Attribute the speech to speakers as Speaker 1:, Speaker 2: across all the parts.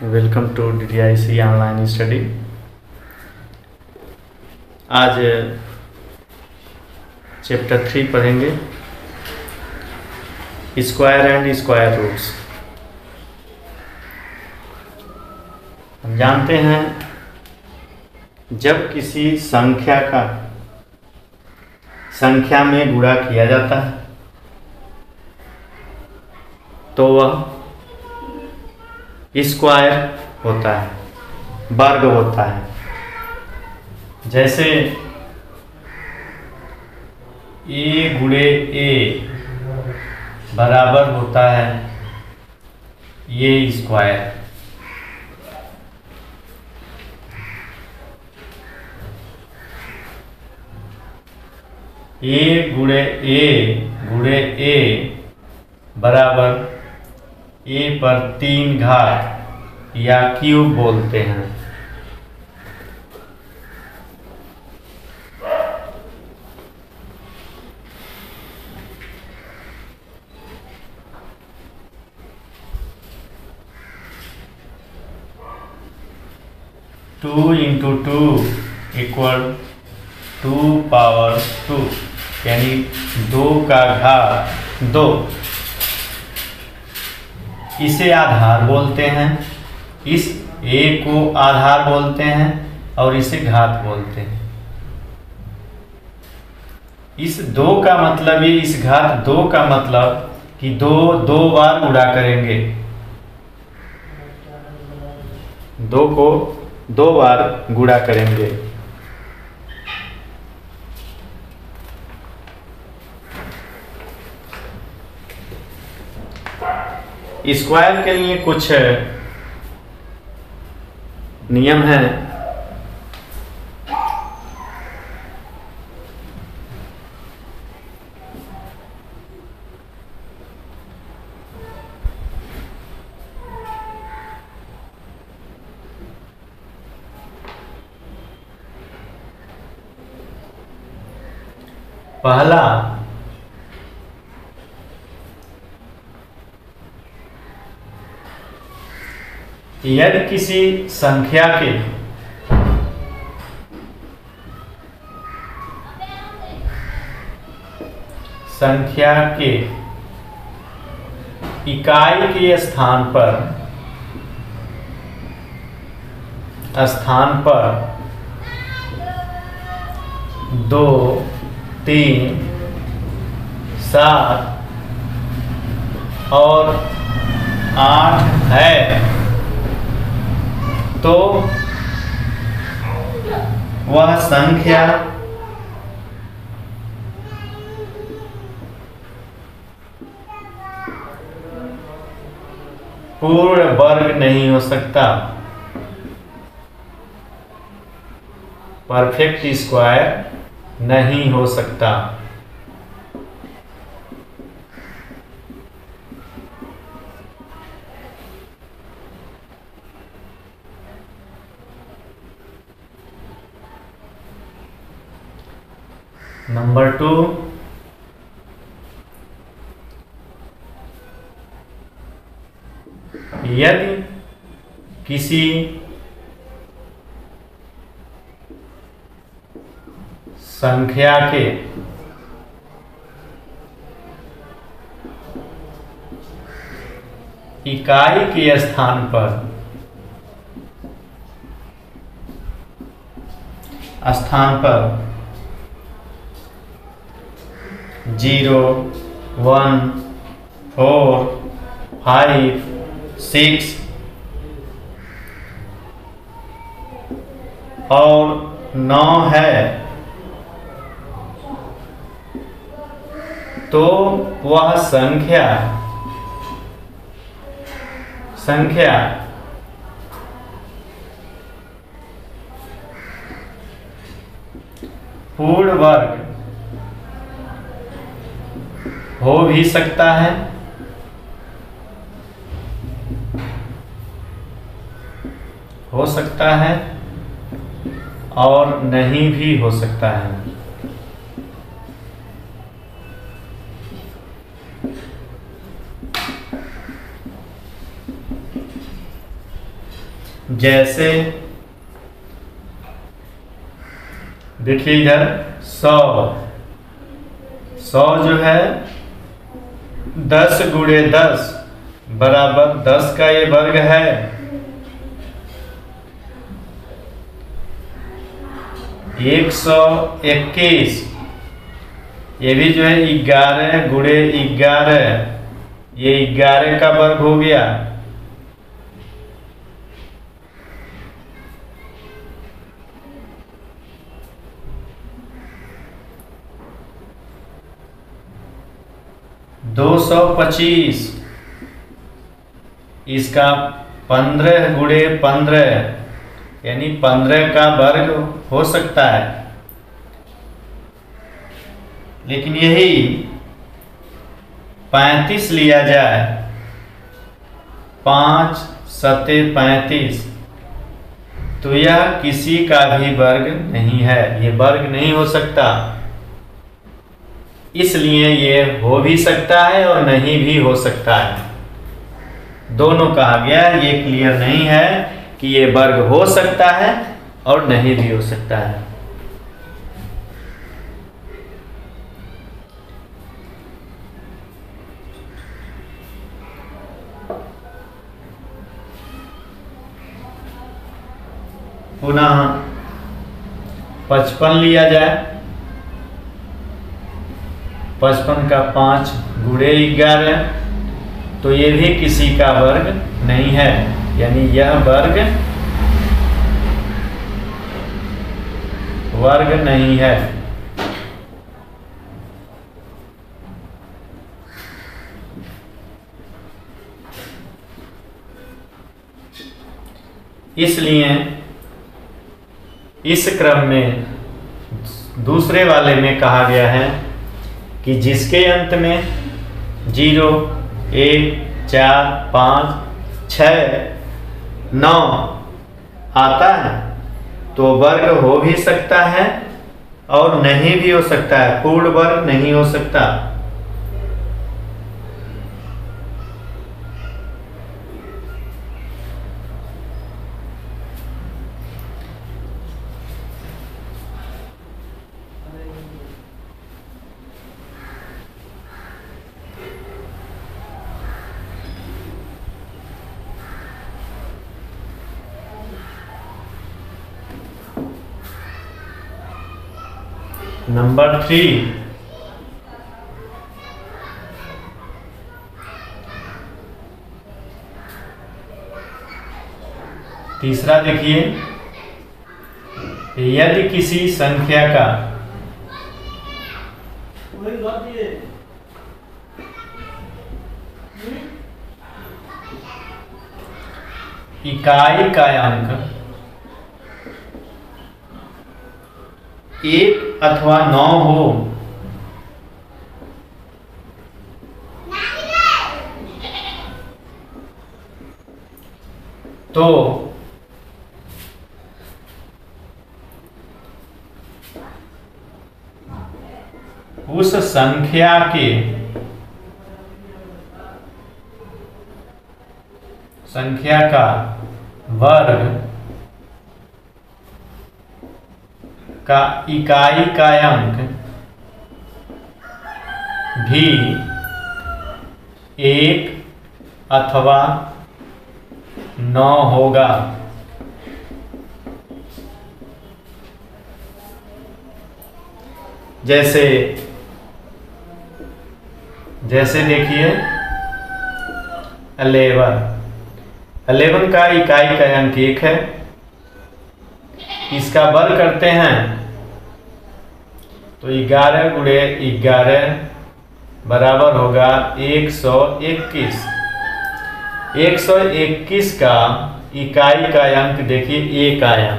Speaker 1: Welcome to DDIC online study. आज chapter 3 पढ़ेंगे, square and square roots. हम जानते हैं जब किसी संख्या में गुणा किया जाता है तो वह स्क्वायर होता है, वर्ग होता है। जैसे a गुणे a बराबर होता है ये स्क्वायर। a गुणे a बराबर a पर 3 घात या क्यूब बोलते हैं। Two into two equal 2 power 2 यानी 2 का घात 2। इसे आधार बोलते हैं, इस a को आधार बोलते हैं और इसे घात बोलते हैं। इस 2 का मतलब ये, इस घात 2 का मतलब कि दो बार गुणा करेंगे, 2 को 2 बार गुणा करेंगे। स्क्वायर के लिए कुछ नियम हैं। पहला, यदि किसी संख्या के इकाई के स्थान पर 2, 3, 7 और 8 है तो वह संख्या पूर्ण वर्ग नहीं हो सकता, परफेक्ट स्क्वायर नहीं हो सकता। नंबर 2, यदि किसी संख्या के इकाई के स्थान पर 0, 1, 4, 5, 6 और 9 है तो वह संख्या पूर्ण वर्ग हो भी सकता है और नहीं भी हो सकता है। जैसे देखिए इधर 100 जो है 10 गुणे 10 बराबर 10 का ये वर्ग है। 121 ये भी जो है 11 गुणे 11 ये 11 का वर्ग हो गया। दो 225 इसका 15 गुणे 15 यानी 15 का वर्ग हो सकता है। लेकिन यही 35 लिया जाए 5 सते 35 तो यह किसी का भी वर्ग नहीं है, ये वर्ग नहीं हो सकता। इसलिए ये हो भी सकता है और नहीं भी हो सकता है। दोनों कहा गया, ये क्लियर नहीं है कि ये वर्ग हो सकता है और नहीं भी हो सकता है। पुनः 55 लिया जाए 55 का 5 गुणे 11 तो ये भी किसी का वर्ग नहीं है, यानी यह वर्ग नहीं है। इसलिए इस क्रम में दूसरे वाले में कहा गया है कि जिसके अंत में 0, 1, 4, 5, 6, 9 आता है तो वर्ग हो भी सकता है और नहीं भी हो सकता है, पूर्ण वर्ग नहीं हो सकता। नंबर 3 तीसरा देखिए, यदि किसी संख्या का इकाई का अंक 1 अथवा 9 हो तो उस संख्या का वर्ग का इकाई का अंक भी 1 अथवा 9 होगा। जैसे देखिए 11 का इकाई का अंक 1 है, इसका वर्ग करते हैं तो 11 गुणे 11 बराबर होगा 121। 121 का इकाई का अंक देखिए 1 आया।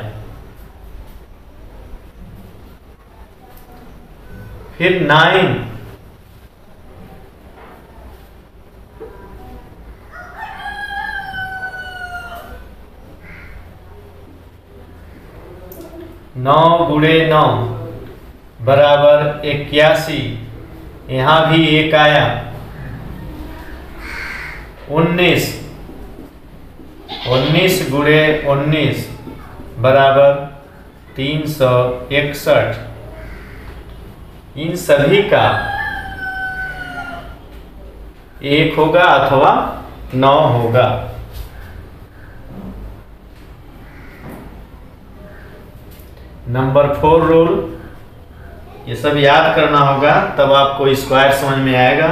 Speaker 1: फिर 9 9 गुणे 9 बराबर 81, यहां भी 1 आया। 19 19 गुणे 19 बराबर 361। इन सभी का 1 होगा अथवा 9 होगा। नंबर 4 रूल, ये सब याद करना होगा, तब आपको स्क्वायर समझ में आएगा।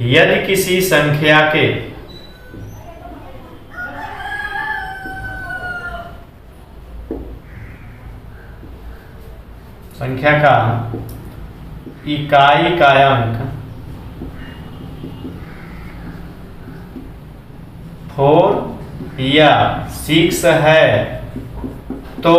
Speaker 1: यदि किसी संख्या के का इकाई का अंक 4 या 6 है तो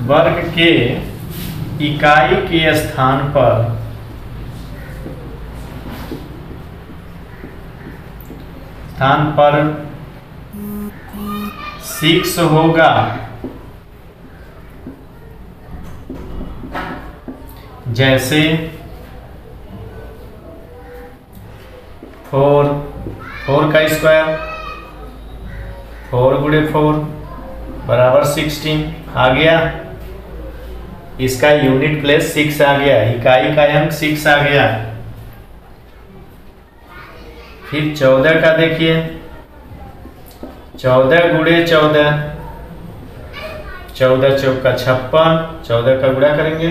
Speaker 1: वर्ग के इकाई के स्थान पर स्थान पर 6 होगा। जैसे 4 का स्क्वायर 4 गुणे 4 बराबर 16 आ गया। इसका यूनिट प्लेस 6 आ गया, इकाई का अंक 6 आ गया। फिर 14 का देखिए, 14 गुणे 14, 14 चौका 56, 14 का गुणा करेंगे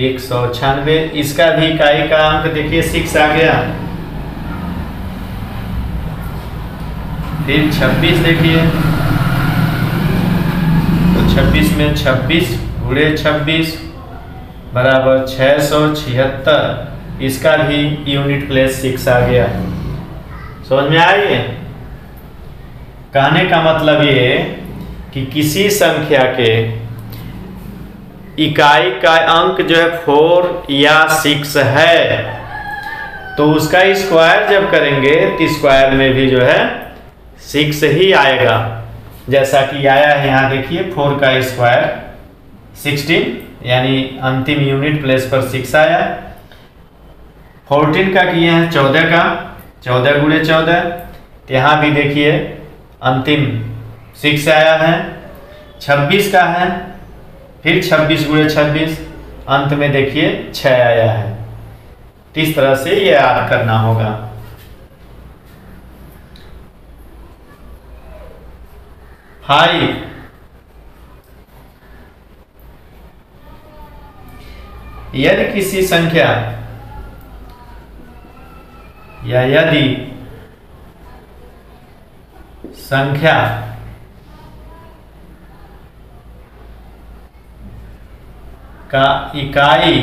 Speaker 1: 196। इसका भी इकाई का अंक देखिए 6 आ गया। फिर 26 देखिए, तो 26 में 26 गुणे 26 बराबर 676। इसका भी यूनिट प्लेस 6 आ गया। समझ में आ गई? कहने का मतलब ये कि किसी संख्या के इकाई का अंक जो है 4 या 6 है तो उसका स्क्वायर जब करेंगे तो स्क्वायर में भी जो है 6 ही आएगा। जैसा कि आया है यहाँ देखिए, 4 का स्क्वायर 16, यानी अंतिम यूनिट प्लेस पर 6 आया। 14 का किए हैं 14 का, 14 गुणे 14, यहाँ भी देखिए अंतिम 6 आया है। 26 का है, फिर 26 गुणे 26, अंत में देखिए 6 आया है। तो इस तरह से ये याद करना होगा। यदि किसी संख्या या यदि संख्या का इकाई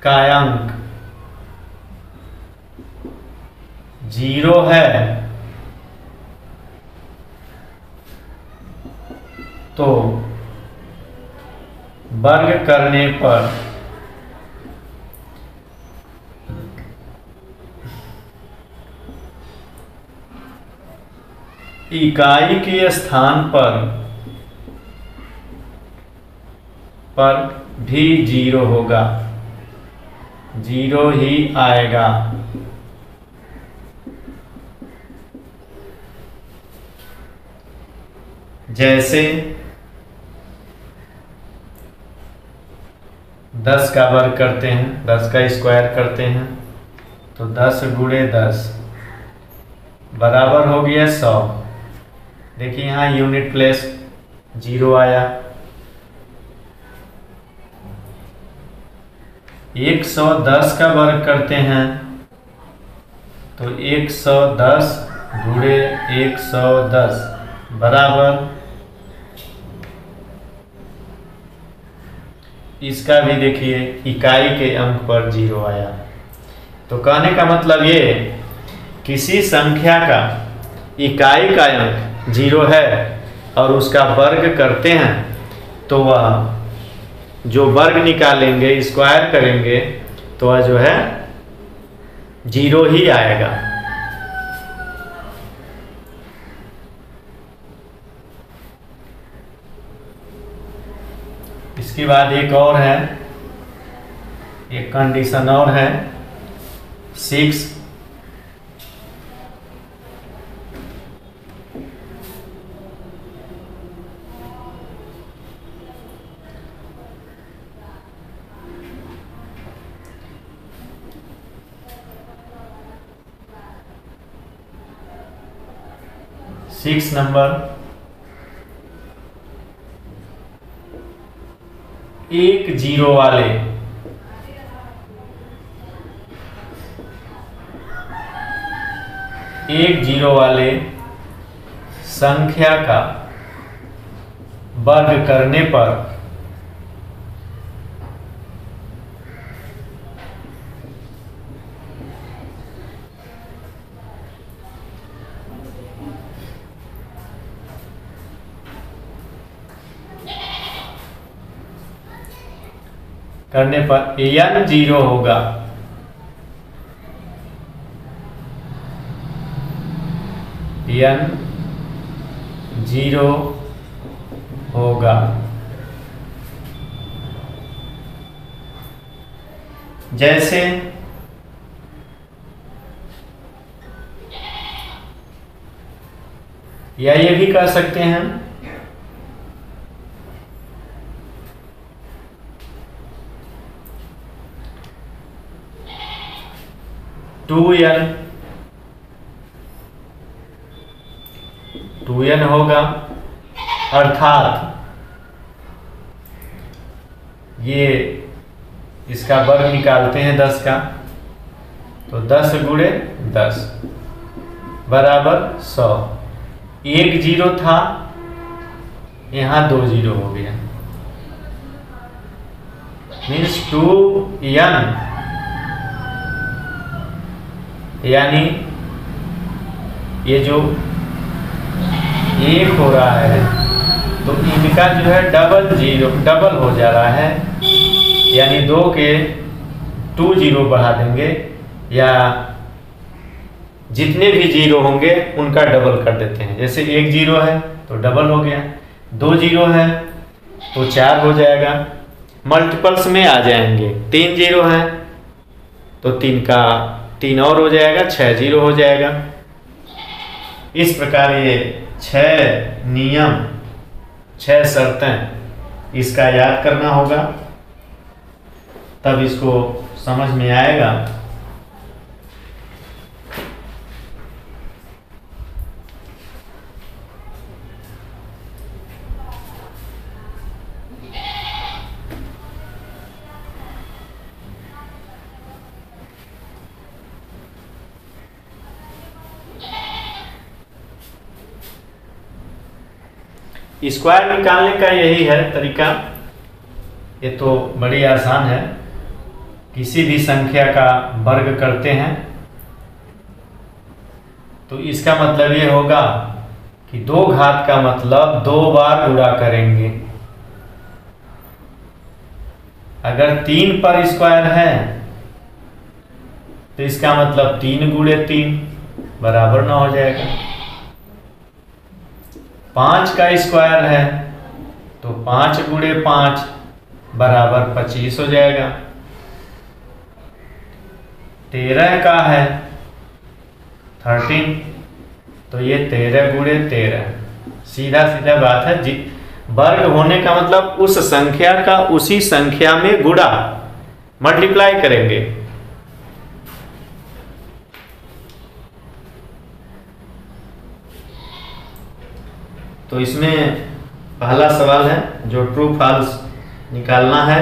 Speaker 1: का अंक 0 है तो वर्ग करने पर इकाई के स्थान पर भी 0 होगा, 0 ही आएगा। जैसे 10 का वर्ग करते हैं, 10 का स्क्वायर करते हैं तो 10 गुणे 10 बराबर हो गया 100। देखिए यहाँ यूनिट प्लेस 0 आया। 110 का वर्ग करते हैं तो 110 गुणे 110 बराबर, इसका भी देखिए इकाई के अंक पर 0 आया। तो कहने का मतलब ये, किसी संख्या का इकाई का अंक 0 है और उसका वर्ग करते हैं तो वह जो वर्ग निकालेंगे, स्क्वायर करेंगे, तो वह जो है 0 ही आएगा। इसके बाद एक और है, एक कंडीशन और है, 6 नंबर एक जीरो वाले संख्या का वर्ग करने पर n 0 होगा। n 0 होगा। जैसे या ये भी कह सकते हैं 2n होगा, अर्थात ये इसका वर्ग निकालते हैं 10 का, तो 10 गुणे 10 बराबर 100। एक 0 था, यहाँ 2 0 हो गया, मीन्स 2n, यानी ये जो 1 हो रहा है तो इनका जो है डबल हो जा रहा है, यानी 2 के 2 0 बढ़ा देंगे, या जितने भी 0 होंगे उनका डबल कर देते हैं। जैसे 1 0 है तो डबल हो गया, 2 0 है तो 4 हो जाएगा, मल्टीपल्स में आ जाएंगे। 3 0 है तो 3 का 3 और हो जाएगा, 6 0 हो जाएगा। इस प्रकार ये 6 नियम, 6 शर्तें इसका याद करना होगा, तब इसको समझ में आएगा। स्क्वायर निकालने का यही है तरीका। ये तो बड़ी आसान है। किसी भी संख्या का वर्ग करते हैं तो इसका मतलब ये होगा कि 2 घात का मतलब 2 बार गुणा करेंगे। अगर 3 पर स्क्वायर है तो इसका मतलब 3 गुणे 3 बराबर 9 हो जाएगा। 5 का स्क्वायर है तो 5 गुणे 5 बराबर 25 हो जाएगा। 13 का है 13 तो ये 13 गुणे 13, सीधा सीधा बात है। वर्ग होने का मतलब उस संख्या का उसी संख्या में गुणा, मल्टीप्लाई करेंगे। तो इसमें पहला सवाल है जो ट्रू फॉल्स निकालना है।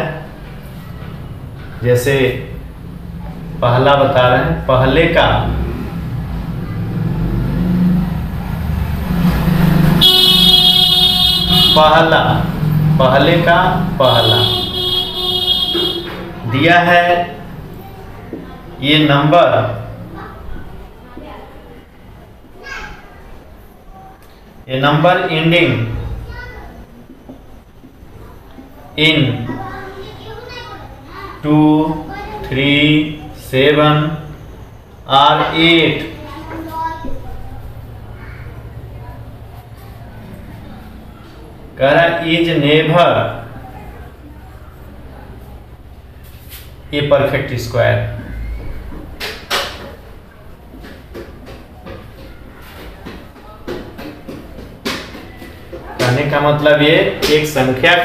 Speaker 1: जैसे पहला बता रहे हैं, पहले का पहला दिया है ये नंबर एंडिंग इन 2 3 7 और 8 कह रहा is never a perfect square. कहने का मतलब ये एक संख्या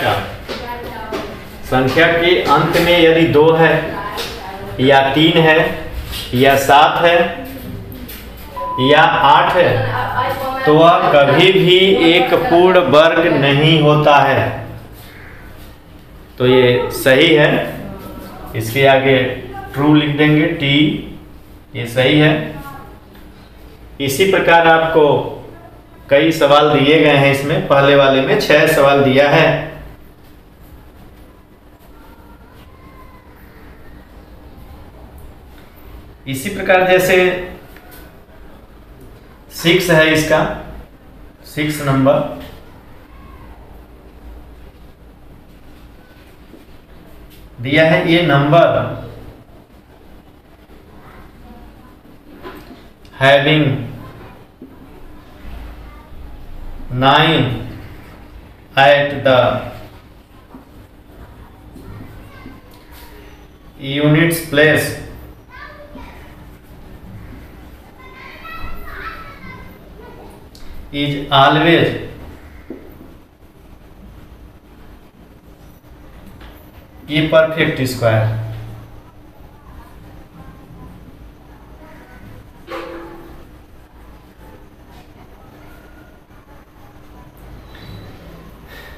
Speaker 1: के अंत में यदि 2 है या 3 है या 7 है या 8 है तो वह कभी भी एक पूर्ण वर्ग नहीं होता है। तो ये सही है, इसके आगे ट्रू लिख देंगे टी, ये सही है। इसी प्रकार आपको कई सवाल दिए गए हैं, इसमें पहले वाले में 6 सवाल दिया है। इसी प्रकार जैसे 6 है, इसका 6 नंबर दिया है। ये number having 9 at the units place is always a perfect square।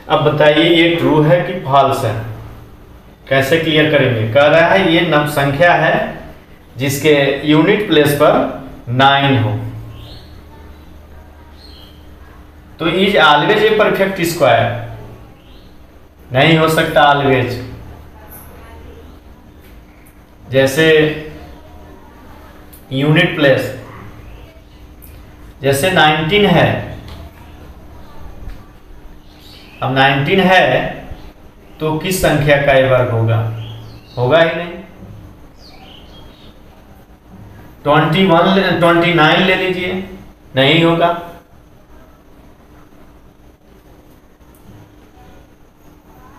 Speaker 1: अब बताइए ये ट्रू है कि फॉल्स है, कैसे क्लियर करेंगे। कह रहा है ये नव संख्या है जिसके यूनिट प्लेस पर 9 हो, तो is always a perfect square नहीं हो सकता ऑलवेज। जैसे यूनिट प्लेस जैसे 19 है, अब 19 है तो किस संख्या का ये वर्ग होगा? होगा ही नहीं। 29 ले लीजिए, नहीं होगा।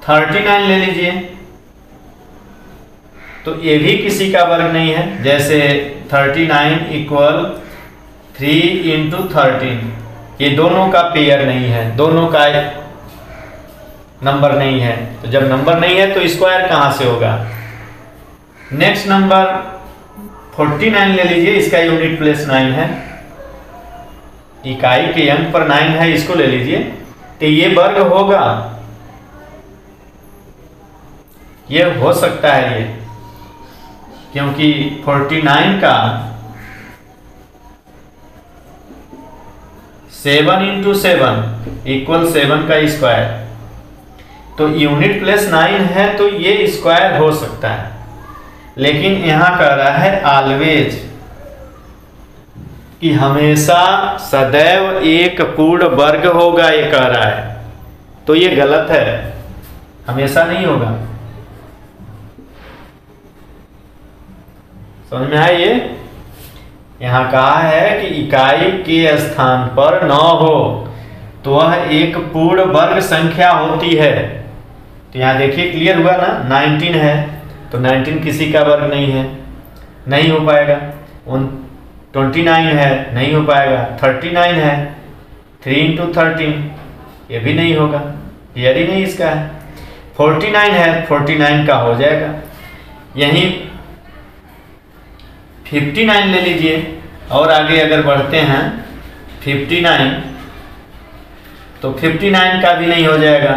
Speaker 1: 39 ले लीजिए, तो ये भी किसी का वर्ग नहीं है। जैसे 39 इक्वल 3 इंटू 13, ये दोनों का पेयर नहीं है, दोनों का नंबर नहीं है। तो जब नंबर नहीं है तो स्क्वायर कहां से होगा? नेक्स्ट नंबर 49 ले लीजिए, इसका यूनिट प्लेस 9 है, इकाई के अंक पर 9 है, इसको ले लीजिए, तो ये वर्ग होगा, ये हो सकता है ये, क्योंकि 49 का 7 इंटू 7 इक्वल 7 का स्क्वायर, तो यूनिट प्लस 9 है तो ये स्क्वायर हो सकता है। लेकिन यहां कह रहा है ऑलवेज, कि हमेशा सदैव एक पूर्ण वर्ग होगा, ये कह रहा है, तो ये गलत है, हमेशा नहीं होगा। समझ में आया? ये यहां कहा है कि इकाई के स्थान पर 9 हो तो वह एक पूर्ण वर्ग संख्या होती है। तो यहां देखिए क्लियर हुआ ना, 19 है तो 19 किसी का वर्ग नहीं है, नहीं हो पाएगा। 29 है, नहीं हो पाएगा। 39 है, 3 इंटू 13, ये भी नहीं होगा, क्लियर ही नहीं इसका है। 49 है, 49 का हो जाएगा। यहीं 59 ले लीजिए, और आगे अगर बढ़ते हैं 59, तो 59 का भी नहीं हो जाएगा,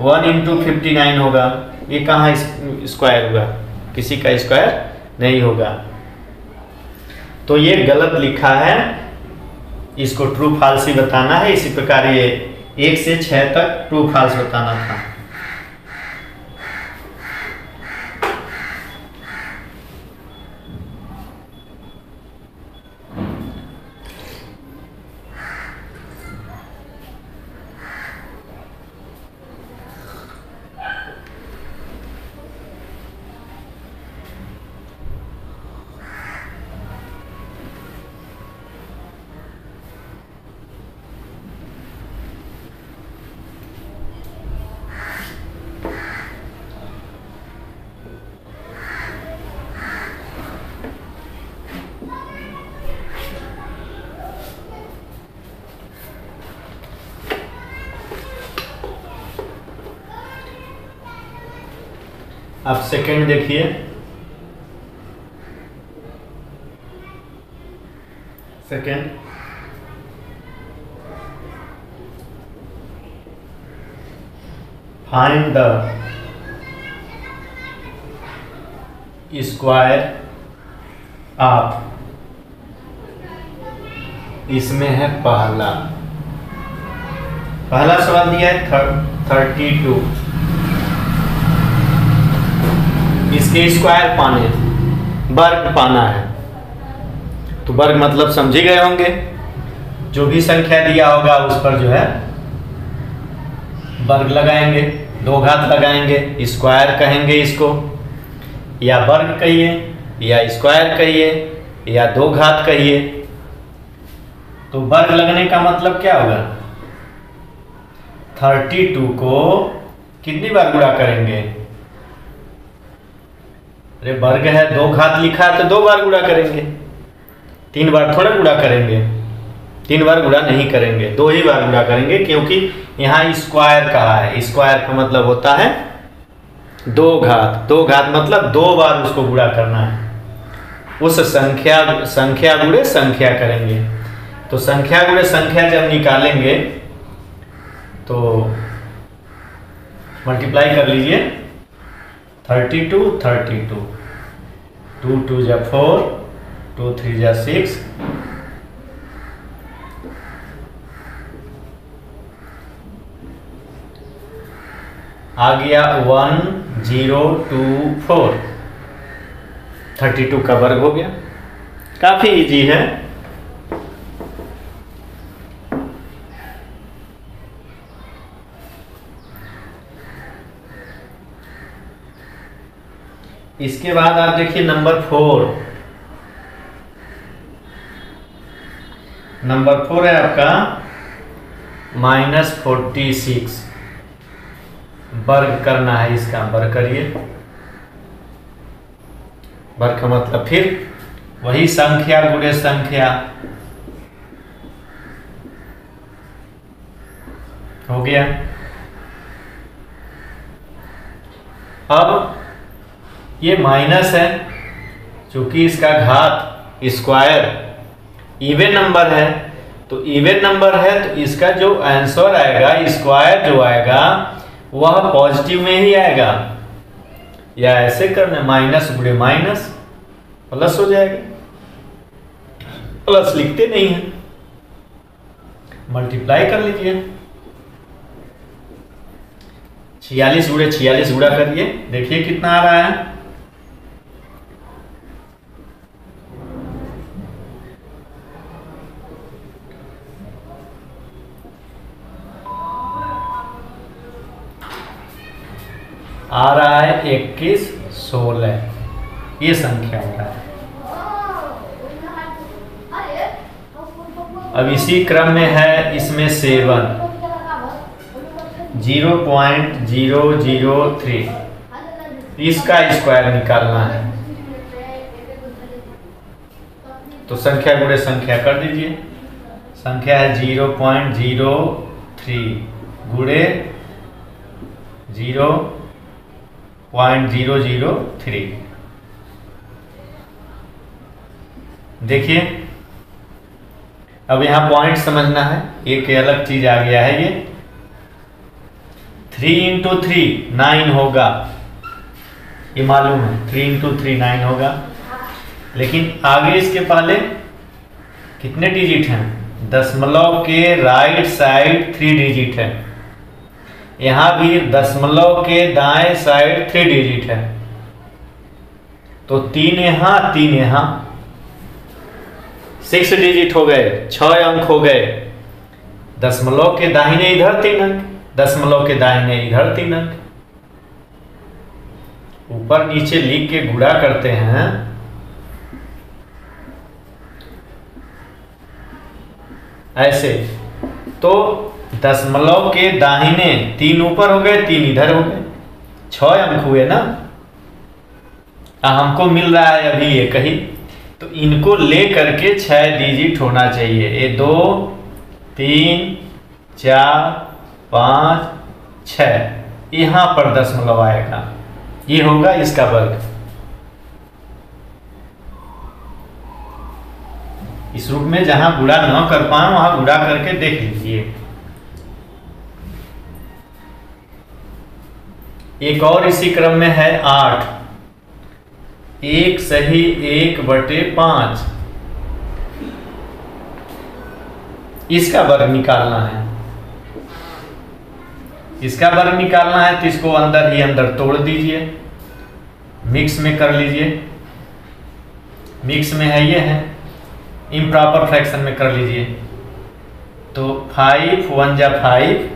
Speaker 1: 1 इंटू 59 होगा, ये कहाँ स्क्वायर हुआ? किसी का स्क्वायर नहीं होगा। तो ये गलत लिखा है, इसको ट्रू फॉल्स ही बताना है। इसी प्रकार ये 1 से 6 तक ट्रू फॉल्स बताना था। अब सेकंड देखिए, second find the square of, इसमें है पहला सवाल दिया है 32, इसके स्क्वायर पाने, वर्ग पाना है। तो वर्ग मतलब समझ ही गए होंगे, जो भी संख्या दिया होगा उस पर जो है वर्ग लगाएंगे, दो घात लगाएंगे, स्क्वायर कहेंगे इसको, या वर्ग कहिए, या स्क्वायर कहिए, या दो घात कहिए। तो वर्ग लगने का मतलब क्या होगा, 32 को कितनी बार गुणा करेंगे? अरे वर्ग है, दो घात लिखा है तो दो बार गुणा करेंगे, 3 बार थोड़ा गुणा करेंगे, 3 बार गुणा नहीं करेंगे, 2 ही बार गुणा करेंगे, क्योंकि यहाँ स्क्वायर कहा है। स्क्वायर का मतलब होता है दो घात मतलब 2 बार उसको गुणा करना है। उस संख्या गुणे संख्या करेंगे। तो संख्या गुणे संख्या जब निकालेंगे तो मल्टीप्लाई कर लीजिए, 32 32, 2 2 जा 4, 2 3 जा 6, आ गया 1024, 32 का वर्ग हो गया। काफी इजी है। इसके बाद आप देखिए नंबर 4 है आपका -46, वर्ग करना है इसका, वर्ग करिए। वर्ग का मतलब फिर वही संख्या गुणे संख्या हो गया। अब ये माइनस है, क्योंकि इसका घात स्क्वायर इवन नंबर है, तो इवन नंबर है तो इसका जो आंसर आएगा, स्क्वायर जो आएगा वह पॉजिटिव में ही आएगा। या ऐसे करना, माइनस गुणे माइनस प्लस हो जाएगा, प्लस लिखते नहीं है, मल्टीप्लाई कर लीजिए। 46 गुणे 46 गुणा करिए, देखिए कितना आ रहा है, आ रहा है 21 16, ये संख्या हो रहा है। अब इसी क्रम में है इसमें 7, 0.003, इसका स्क्वायर निकालना है। तो संख्या गुणे संख्या कर दीजिए, संख्या है 0.03 गुणे 0.003। देखिए अब यहां पॉइंट समझना है, एक अलग चीज आ गया है। ये 3 × 3 9 होगा, ये मालूम है, 3 × 3 9 होगा। लेकिन आगे इसके पहले कितने डिजिट हैं? दशमलव के राइट साइड 3 डिजिट है, यहां भी दशमलव के दाएं साइड 3 डिजिट है। तो 3 यहां 3 यहां, 6 डिजिट हो गए, 6 अंक हो गए। दशमलव के दाहिने इधर 3 अंक, दशमलव के दाहिने इधर 3 अंक। ऊपर नीचे लिख के गुणा करते हैं, ऐसे। तो दशमलव के दाहिने 3 ऊपर हो गए, 3 इधर हो गए, 6 अंक हुए ना। हमको मिल रहा है अभी एक ही, तो इनको ले करके 6 डिजिट होना चाहिए। ये 2 3 4 5 6, यहां पर दशमलव आएगा, ये होगा इसका वर्ग। इस रूप में जहां गुणा न कर पाए वहां गुणा करके देख लीजिए। एक और इसी क्रम में है 8, 1 सही 1/5, इसका वर्ग निकालना है। इसका वर्ग निकालना है तो इसको अंदर ही अंदर तोड़ दीजिए, मिक्स में कर लीजिए। मिक्स में है ये है, इम्प्रॉपर फ्रैक्शन में कर लीजिए। तो 5 1 जा 5,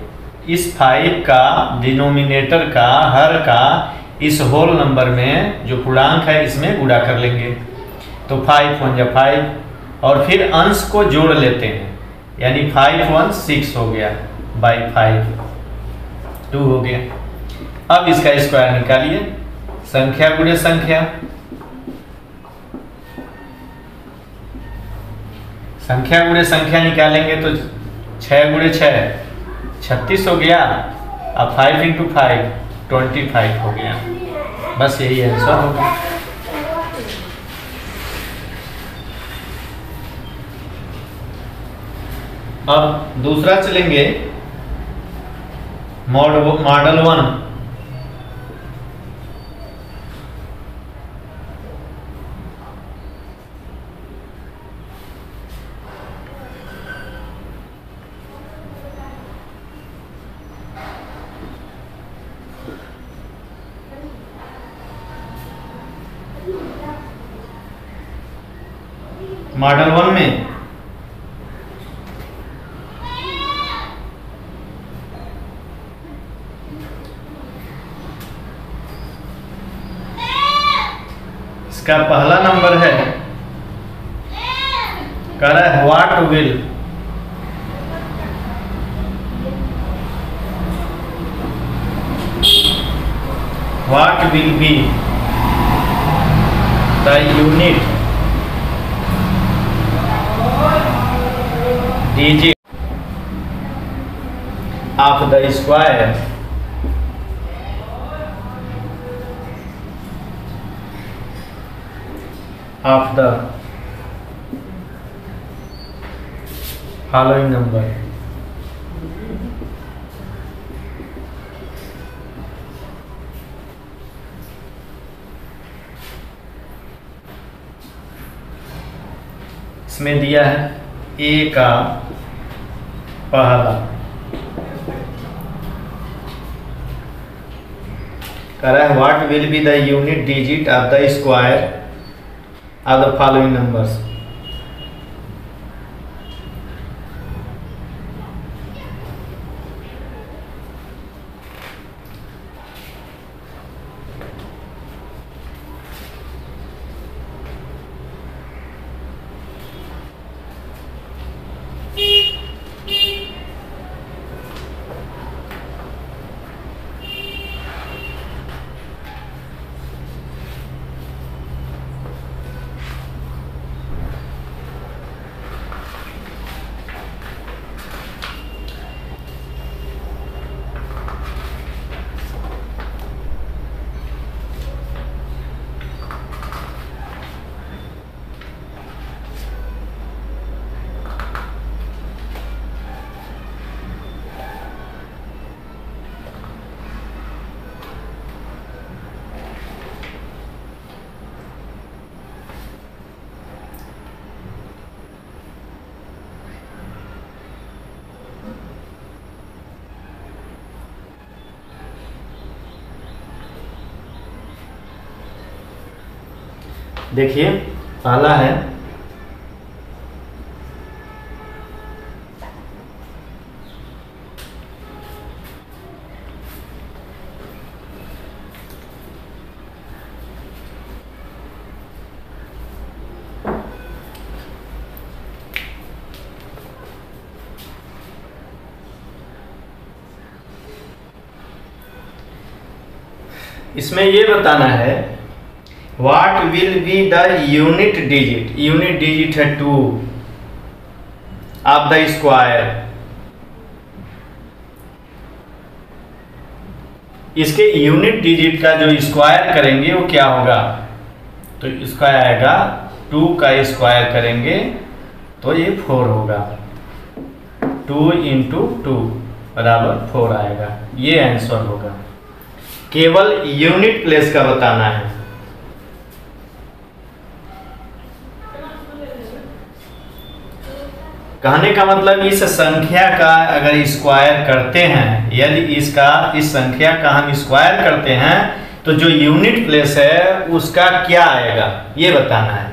Speaker 1: इस 5 का डिनोमिनेटर का हर का इस होल नंबर में जो पूर्णांक है इसमें गुणा कर लेंगे। तो 5 1 जा 5 और फिर अंश को जोड़ लेते हैं, यानी 5 1 6 हो गया बाई 5 2 हो गया। अब इसका स्क्वायर निकालिए, संख्या गुणे संख्या, संख्या गुणे संख्या निकालेंगे तो 6 गुणे 6 36 हो गया। अब 5 × 5 25 हो गया। बस यही आंसर होगा। अब दूसरा चलेंगे, मॉडल 1। मॉडल 1 में इसका पहला नंबर है, कह रहा है what will be the unit digit of the square of the following number। इसमें दिया है ए का पहला, कह रहा है what will be the unit digit of the square of the following numbers. देखिए पहला है इसमें ये बताना है what will be the unit digit. Unit digit है 2 ऑफ द स्क्वायर इसके यूनिट डिजिट का जो स्क्वायर करेंगे वो क्या होगा, तो इसका आएगा 2 का स्क्वायर करेंगे तो ये 4 होगा। 2 × 2 बराबर 4 आएगा, ये आंसर होगा। केवल यूनिट प्लेस का बताना है। कहने का मतलब इस संख्या का अगर स्क्वायर करते हैं, यदि इस संख्या का हम स्क्वायर करते हैं तो जो यूनिट प्लेस है उसका क्या आएगा ये बताना है।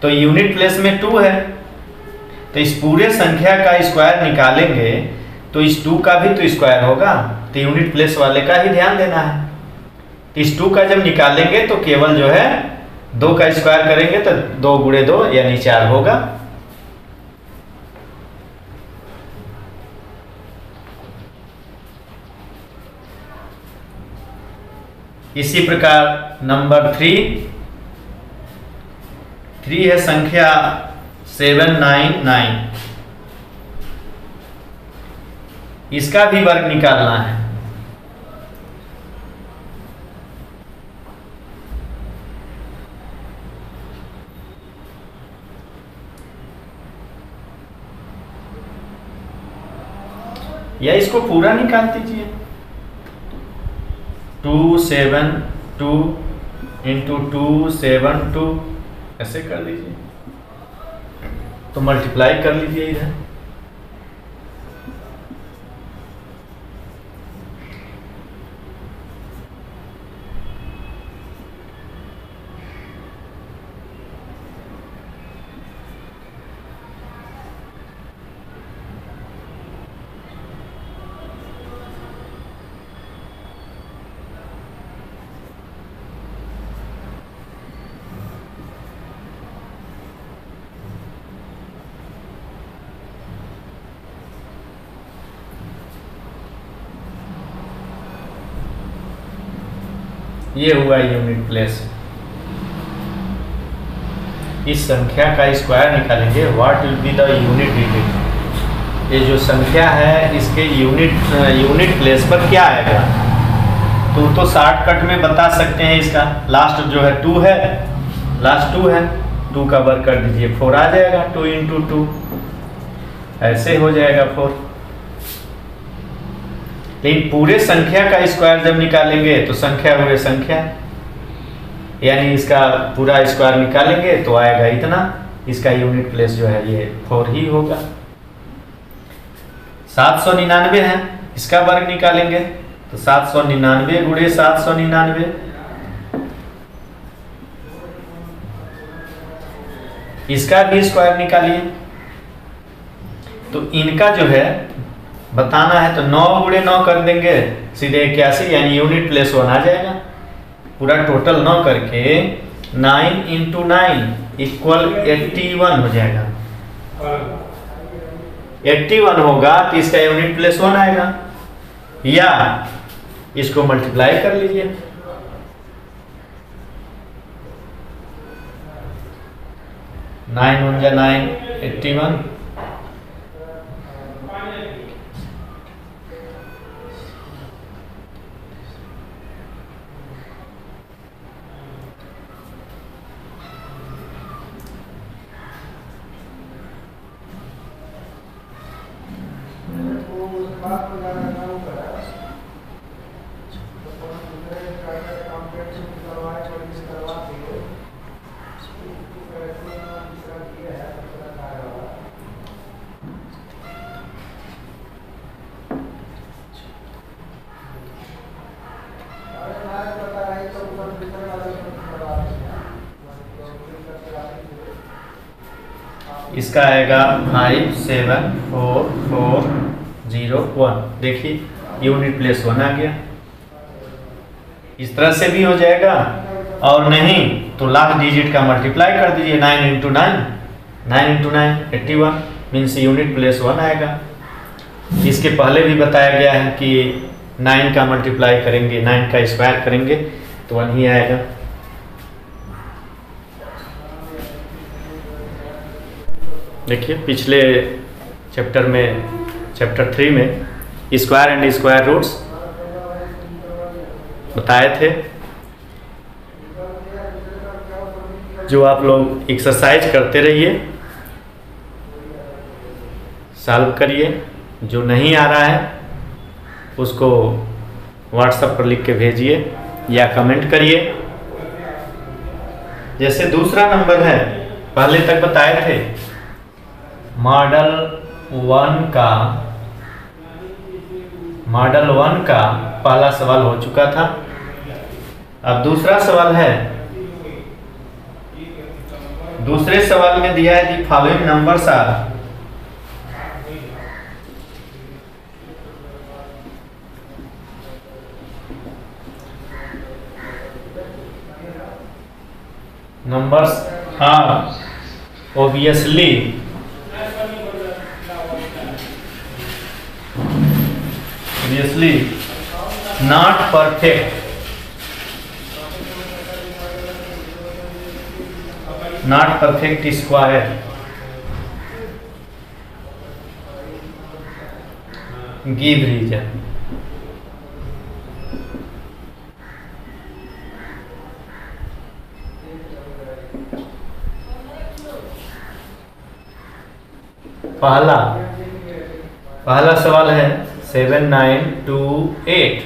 Speaker 1: तो यूनिट प्लेस में 2 है, तो इस पूरे संख्या का स्क्वायर निकालेंगे तो इस 2 का भी तो स्क्वायर होगा, तो यूनिट प्लेस वाले का ही ध्यान देना है। तो इस 2 का जब निकालेंगे तो केवल जो है 2 का स्क्वायर करेंगे तो 2 × 2 यानी 4 होगा। इसी प्रकार नंबर 3 है संख्या 799, इसका भी वर्ग निकालना है। या इसको पूरा निकाल दीजिए, 272 × 272 ऐसे कर लीजिए, तो मल्टीप्लाई कर लीजिए इधर। ये हुआ यूनिट प्लेस। इस संख्या का स्क्वायर निकालेंगे, what will be the unit digit. ये जो संख्या है इसके यूनिट प्लेस पर क्या आएगा, तो शॉर्टकट में बता सकते हैं। इसका लास्ट जो है 2 है, लास्ट 2 है, 2 का वर्ग कर दीजिए 4 आ जाएगा। 2 × 2 ऐसे हो जाएगा 4। लेकिन पूरे संख्या का स्क्वायर जब निकालेंगे तो संख्या हुए संख्या, यानी इसका पूरा स्क्वायर निकालेंगे तो आएगा इतना। इसका यूनिट प्लेस जो है ये 4 ही होगा। 799 है, इसका वर्ग निकालेंगे तो 799 × 799, इसका भी स्क्वायर निकालिए। तो इनका जो है बताना है तो 9 × 9 कर देंगे सीधे 81, यानी यूनिट प्लेस 1 आ जाएगा। पूरा टोटल 9 करके 9 × 9 = 81 हो जाएगा। 81 होगा तो इसका यूनिट प्लेस 1 आएगा, या इसको मल्टीप्लाई कर लीजिए। 9 × 9 81, इसका आएगा 57441। देखिए यूनिट प्लेस 1 आ गया। इस तरह से भी हो जाएगा, और नहीं तो लास्ट डिजिट का मल्टीप्लाई कर दीजिए। 9 × 9 9 × 9 81 मीन्स यूनिट प्लेस 1 आएगा। इसके पहले भी बताया गया है कि 9 का मल्टीप्लाई करेंगे, 9 का स्क्वायर करेंगे तो 1 ही आएगा। देखिए पिछले चैप्टर में, चैप्टर 3 में स्क्वायर एंड स्क्वायर रूट्स बताए थे, जो आप लोग एक्सरसाइज करते रहिए, सॉल्व करिए। जो नहीं आ रहा है उसको व्हाट्सएप पर लिख के भेजिए या कमेंट करिए। जैसे दूसरा नंबर है, पहले तक बताए थे मॉडल 1 का पहला सवाल हो चुका था। अब दूसरा सवाल है, दूसरे सवाल में दिया है the following numbers are numbers are obviously not perfect square. Give reason. पहला सवाल है 7, 9, 2, 8।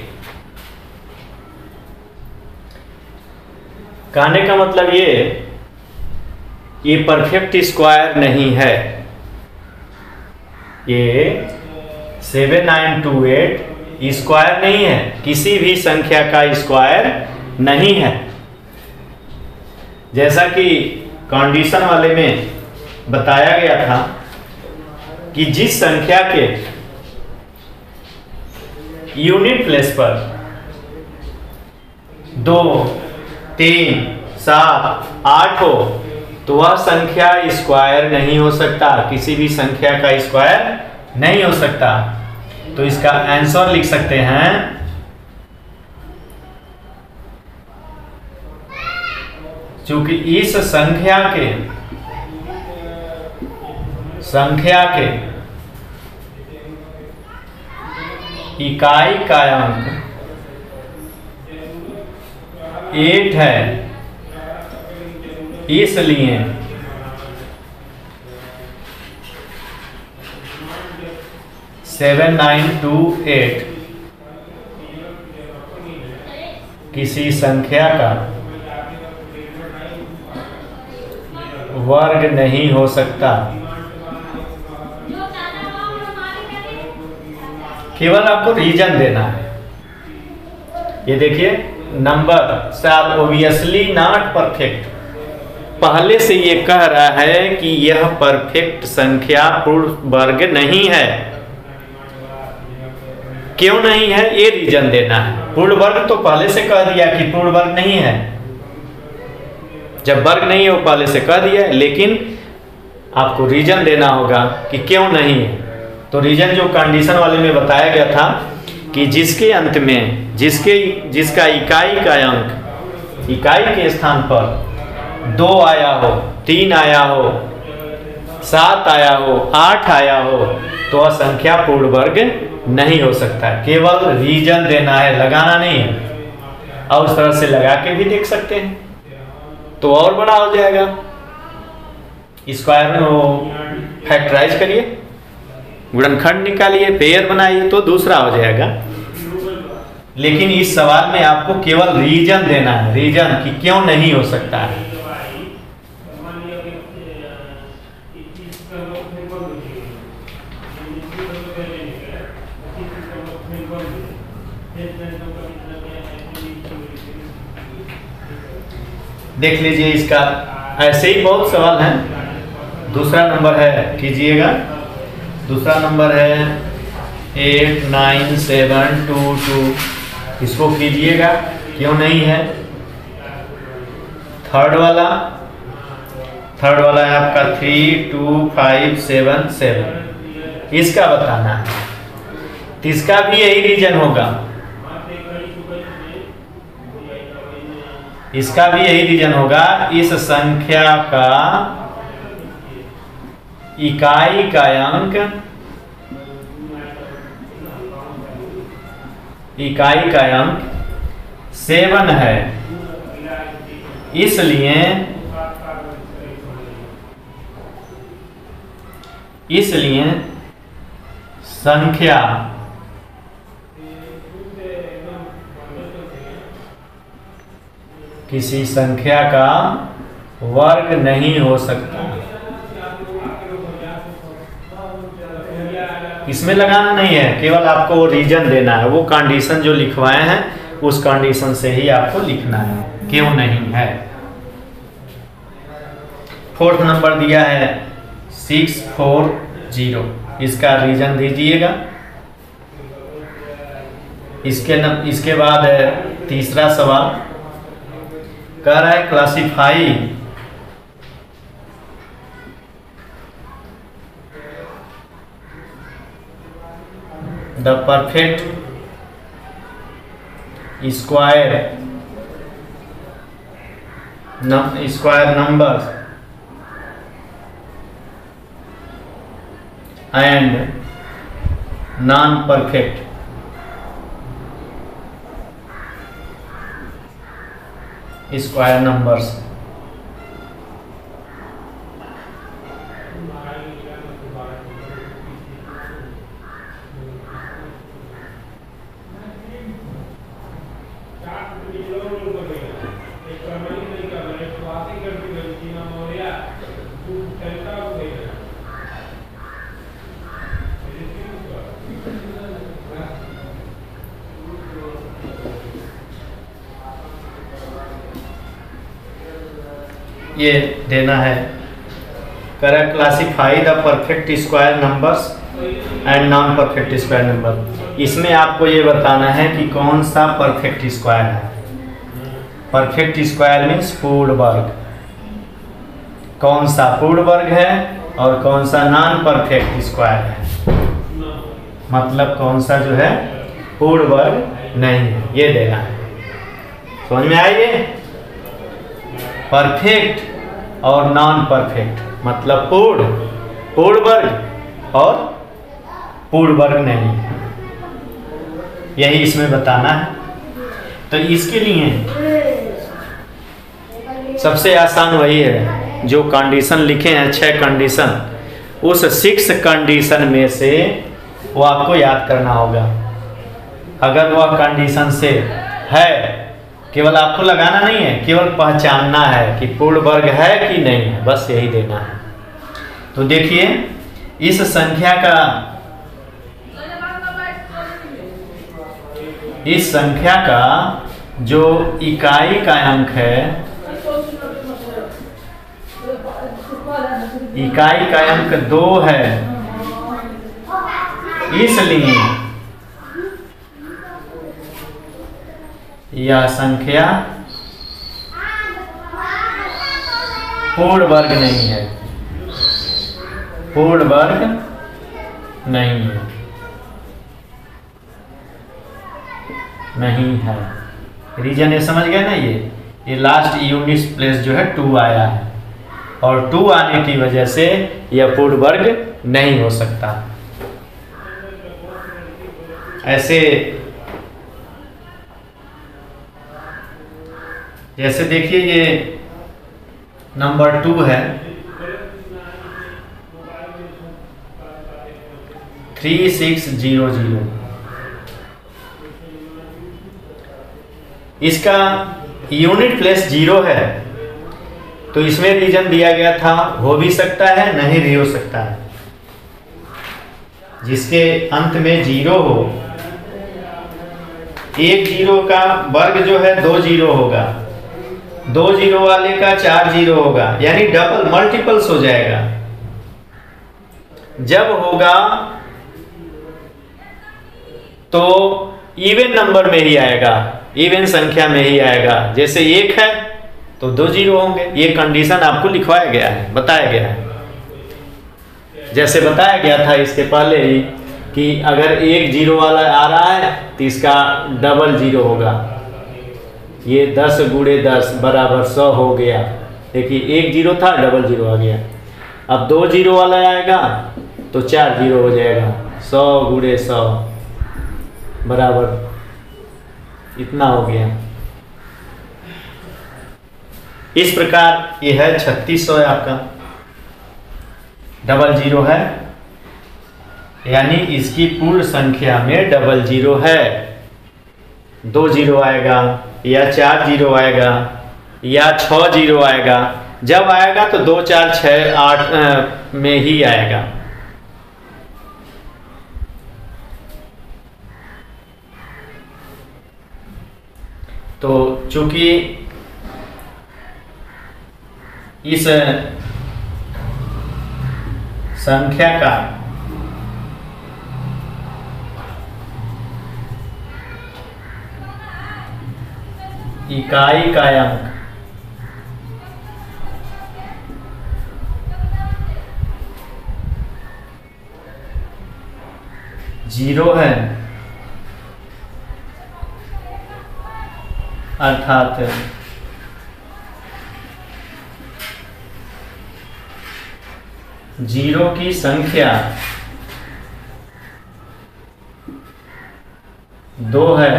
Speaker 1: कहने का मतलब ये परफेक्ट स्क्वायर नहीं है। ये 7, 9, 2, 8 स्क्वायर नहीं है, किसी भी संख्या का स्क्वायर नहीं है। जैसा कि कंडीशन वाले में बताया गया था कि जिस संख्या के यूनिट प्लेस पर 2, 3, 7, 8 हो तो वह संख्या स्क्वायर नहीं हो सकता, किसी भी संख्या का स्क्वायर नहीं हो सकता। तो इसका आंसर लिख सकते हैं क्योंकि इस संख्या के इकाई का अंक 8 है, इसलिए सेवन, 9, 2, 8 किसी संख्या का वर्ग नहीं हो सकता। केवल आपको रीजन देना है। ये देखिए नंबर सात ओबियसली नॉट परफेक्ट, पहले से ये कह रहा है कि यह परफेक्ट संख्या पूर्ण वर्ग नहीं है। क्यों नहीं है ये रीजन देना है। पूर्ण वर्ग तो पहले से कह दिया कि पूर्ण वर्ग नहीं है, जब वर्ग नहीं है वो पहले से कह दिया है, लेकिन आपको रीजन देना होगा कि क्यों नहीं है। तो रीजन जो कंडीशन वाले में बताया गया था कि जिसके अंत में जिसका इकाई का अंक इकाई के स्थान पर 2 आया हो, 3 आया हो, 7 आया हो, 8 आया हो तो वह संख्या पूर्ण वर्ग नहीं हो सकता। केवल रीजन देना है, लगाना नहीं है। और उस तरह से लगा के भी देख सकते हैं तो और बड़ा हो जाएगा। स्क्वायर में वो फैक्टराइज करिए, गुणनखंड निकालिए, पेयर बनाइए तो दूसरा हो जाएगा। लेकिन इस सवाल में आपको केवल रीजन देना है, रीजन कि क्यों नहीं हो सकता है। देख लीजिए इसका, ऐसे ही बहुत सवाल हैं। दूसरा नंबर है, कीजिएगा, दूसरा नंबर है 8, 9, 7, 2, 2, इसको कीजिएगा, क्यों नहीं है। थर्ड वाला है आपका 3, 2, 5, 7, 7, इसका बताना है। तो इसका भी यही रीजन होगा, इसका भी यही रीजन होगा। इस संख्या का इकाई का अंक 7 7 है, इसलिए संख्या किसी संख्या का वर्ग नहीं हो सकता। इसमें लगाना नहीं है, केवल आपको रीजन देना है, वो कंडीशन जो लिखवाए हैं उस कंडीशन से ही आपको लिखना है, क्यों नहीं है। 4th नंबर दिया है 640, इसका रीजन दीजिएगा। इसके बाद है तीसरा सवाल, कह रहा है classify the perfect square numbers and non perfect square numbers. ये देना है, correct classify the perfect square numbers and non perfect square number. इसमें आपको ये बताना है कि कौन सा परफेक्ट स्क्वायर है। परफेक्ट स्क्वायर मीन्स पूर्ण वर्ग, कौन सा पूर्ण वर्ग है और कौन सा नॉन परफेक्ट स्क्वायर है, मतलब कौन सा जो है पूर्ण वर्ग नहीं है, ये देना है। समझ में आइए, परफेक्ट और नॉन परफेक्ट मतलब पूर्ण वर्ग और पूर्ण वर्ग नहीं, यही इसमें बताना है। तो इसके लिए सबसे आसान वही है जो कंडीशन लिखे हैं 6 कंडीशन, उस 6 कंडीशन में से वो आपको याद करना होगा। अगर वह कंडीशन से है, केवल आपको लगाना नहीं है, केवल पहचानना है कि पूर्ण वर्ग है कि नहीं है, बस यही देना है। तो देखिए इस संख्या का जो इकाई का अंक है, इकाई का अंक 2 है, इसलिए यह संख्या पूर्ण वर्ग नहीं है, पूर्ण वर्ग नहीं है, नहीं है। रीजन ये समझ गए ना, ये लास्ट यूनिट प्लेस जो है 2 आया है और 2 आने की वजह से यह पूर्ण वर्ग नहीं हो सकता। ऐसे जैसे देखिए ये नंबर 2 है, 3600, इसका यूनिट प्लेस 0 है, तो इसमें रीजन दिया गया था, हो भी सकता है नहीं भी हो सकता है। जिसके अंत में 0 हो, एक 0 का वर्ग जो है 2 0 होगा, 2 0 वाले का 4 0 होगा, यानी डबल मल्टीपल्स हो जाएगा। जब होगा तो इवन नंबर में ही आएगा, इवन संख्या में ही आएगा। जैसे 1 है तो 2 0 होंगे, ये कंडीशन आपको लिखवाया गया है, बताया गया है। जैसे बताया गया था इसके पहले ही कि अगर 1 0 वाला आ रहा है तो इसका डबल 0 होगा। ये 10 × 10 बराबर 100 हो गया। देखिए 1 0 था, डबल 0 आ गया। अब 2 0 वाला आएगा तो 4 0 हो जाएगा। 100 × 100 बराबर इतना हो गया। इस प्रकार ये है 3600 है आपका, डबल जीरो है, यानी इसकी पूर्ण संख्या में डबल जीरो है। 2 जीरो आएगा या 4 जीरो आएगा या 6 जीरो आएगा, जब आएगा तो 2 4 6 8 में ही आएगा। तो चूंकि इस संख्या का इकाई का अंक जीरो है, अर्थात जीरो की संख्या 2 है,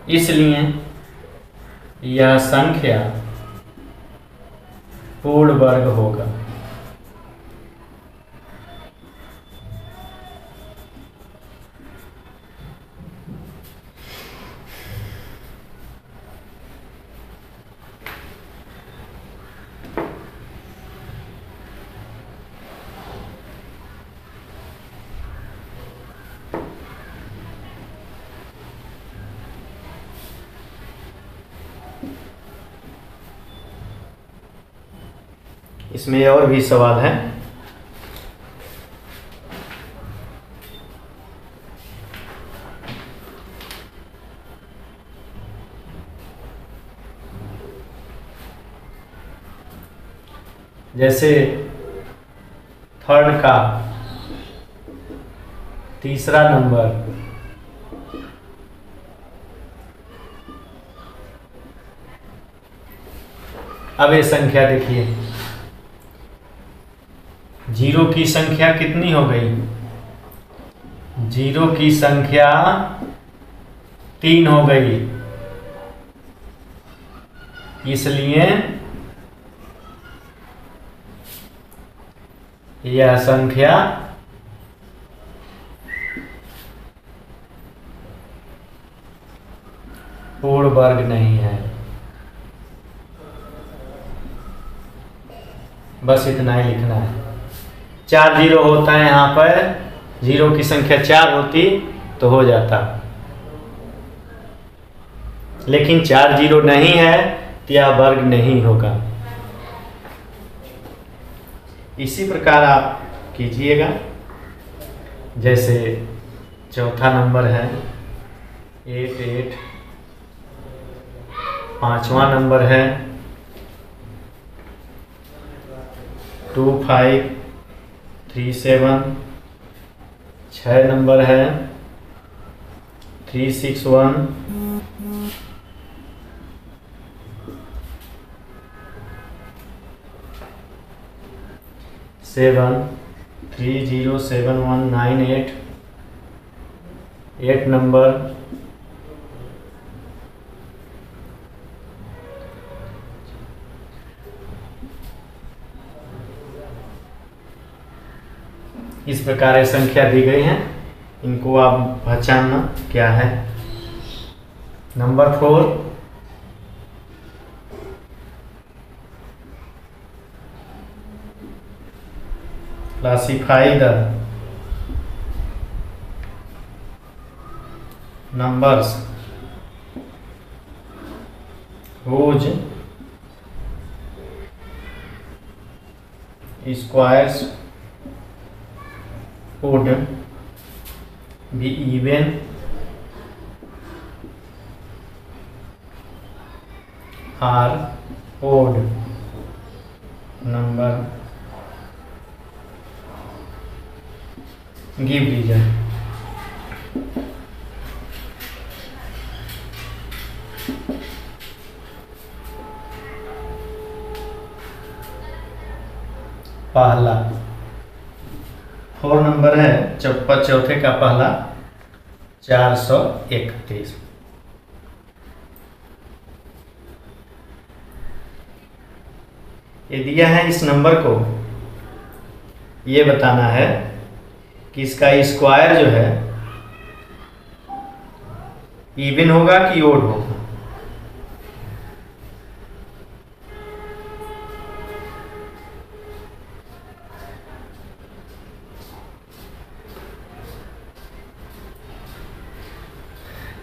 Speaker 1: इसलिए यह संख्या पूर्ण वर्ग होगा। इसमें और भी सवाल है। जैसे थर्ड का तीसरा नंबर अब ये संख्या देखिए, जीरो की संख्या कितनी हो गई? जीरो की संख्या 3 हो गई, इसलिए यह संख्या पूर्ण वर्ग नहीं है। बस इतना ही लिखना है। 4 जीरो होता है यहाँ पर, जीरो की संख्या 4 होती तो हो जाता, लेकिन 4 जीरो नहीं है तो यह वर्ग नहीं होगा। इसी प्रकार आप कीजिएगा। जैसे चौथा नंबर है 8 8, पांचवा नंबर है 2 5 3 7, 6 नंबर है 3 6 1, 7 3 0 7 1 9 8, 8 नंबर इस प्रकार संख्या दी गई है, इनको आप पहचानना क्या है। Number 4 classify the numbers whose squares would be even or odd number. Give reason. पहला 4 नंबर है, चौथे का पहला 431। ये दिया है इस नंबर को, ये बताना है कि इसका स्क्वायर जो है इवन होगा कि ओड होगा।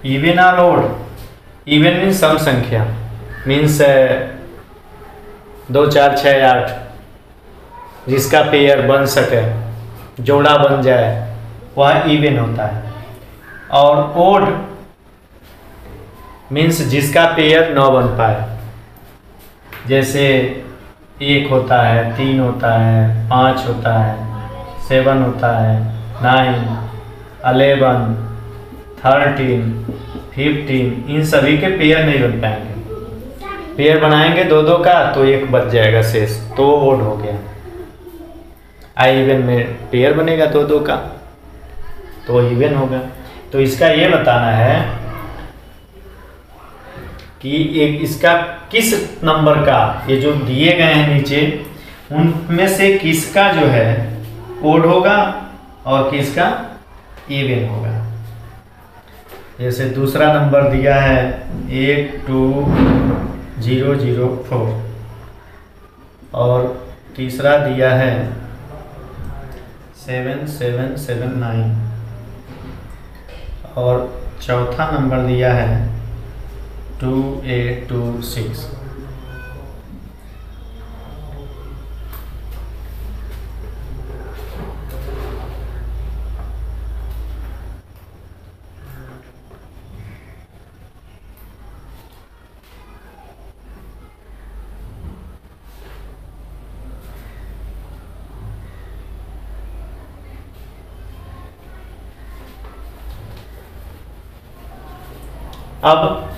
Speaker 1: इवन और ओड, इवन मीन्स सम संख्या, मीन्स 2 4 6 8, जिसका पेयर बन सके, जोड़ा बन जाए, वह इवन होता है। और ओड मीन्स जिसका पेयर न बन पाए, जैसे 1 होता है, 3 होता है, 5 होता है, 7 होता है, 9, 11, 13, 15, इन सभी के पेयर नहीं बन पाएंगे। पेयर बनाएंगे 2 2 का तो एक बच जाएगा शेष, तो ओड हो गया। आई इवन में पेयर बनेगा 2 2 का तो इवन होगा। तो इसका ये बताना है कि एक इसका किस नंबर का, ये जो दिए गए हैं नीचे, उनमें से किसका जो है ओड होगा और किसका इवन होगा। जैसे दूसरा नंबर दिया है 82004 और तीसरा दिया है 7779 और चौथा नंबर दिया है 2826। अब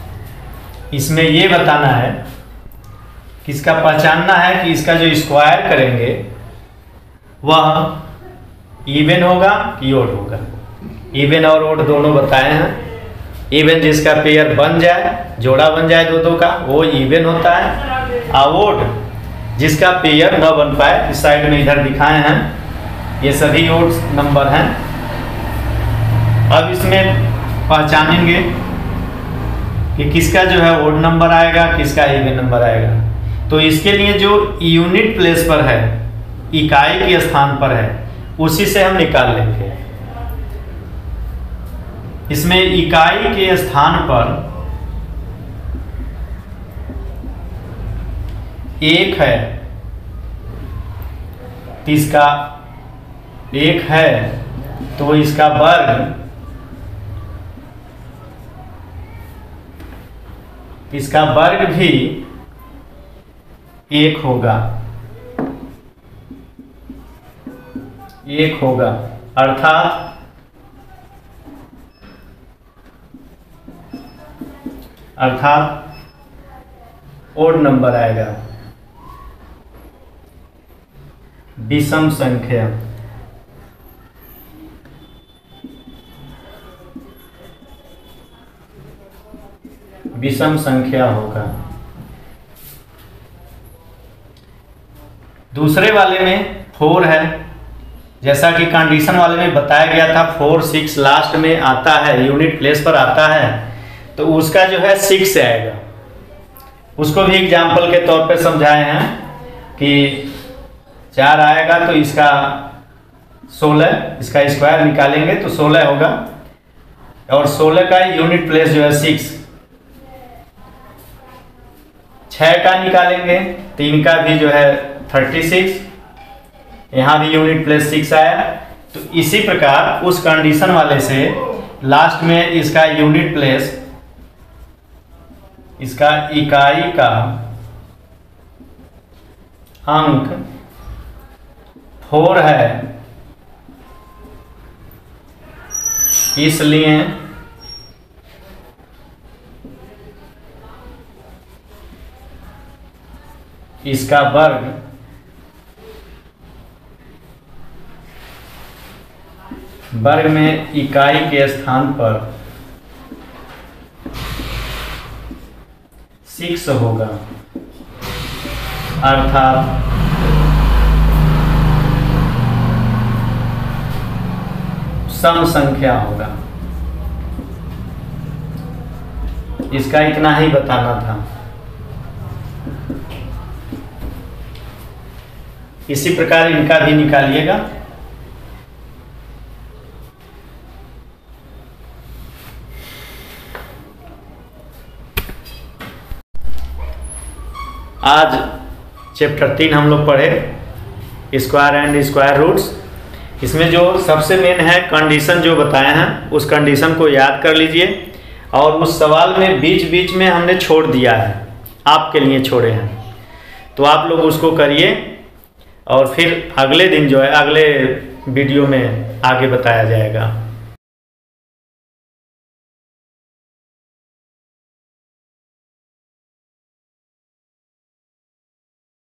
Speaker 1: इसमें ये बताना है कि इसका पहचानना है कि इसका जो स्क्वायर करेंगे वह इवन होगा कि ओड होगा। इवन और ओड दोनों बताए हैं। इवन जिसका पेयर बन जाए, जोड़ा बन जाए 2 2 का, वो इवन होता है। और ओड जिसका पेयर न बन पाए, इस साइड में इधर दिखाए हैं, ये सभी ओड नंबर हैं। अब इसमें पहचानेंगे कि किसका जो है ओड नंबर आएगा, किसका इवन नंबर आएगा। तो इसके लिए जो यूनिट प्लेस पर है, इकाई के स्थान पर है, उसी से हम निकाल लेंगे। इसमें इकाई के स्थान पर 1 है, तो इसका 1 है तो इसका वर्ग, इसका वर्ग भी 1 होगा, 1 होगा, अर्थात ओड नंबर आएगा, विषम संख्या। विषम संख्या होगा। दूसरे वाले में 4 है, जैसा कि कंडीशन वाले में बताया गया था 4 6 लास्ट में आता है, यूनिट प्लेस पर आता है, तो उसका जो है 6 आएगा। उसको भी एग्जाम्पल के तौर पे समझाए हैं कि 4 आएगा तो इसका 16, इसका स्क्वायर निकालेंगे तो 16 होगा, और 16 का यूनिट प्लेस जो है 6। 6 का निकालेंगे, 3 का भी जो है 36, यहाँ भी यूनिट प्लेस 6 आया। तो इसी प्रकार उस कंडीशन वाले से लास्ट में इसका यूनिट प्लेस, इसका इकाई का अंक 4 है, इसलिए इसका वर्ग में इकाई के स्थान पर 6 होगा, अर्थात सम संख्या होगा। इसका इतना ही बताना था। इसी प्रकार इनका भी निकालिएगा। आज चैप्टर 3 हम लोग पढ़े, स्क्वायर एंड स्क्वायर रूट्स। इसमें जो सबसे मेन है कंडीशन जो बताए हैं, उस कंडीशन को याद कर लीजिए। और उस सवाल में बीच बीच में हमने छोड़ दिया है, आपके लिए छोड़े हैं, तो आप लोग उसको करिए। और फिर अगले दिन जो है, अगले वीडियो में आगे बताया जाएगा।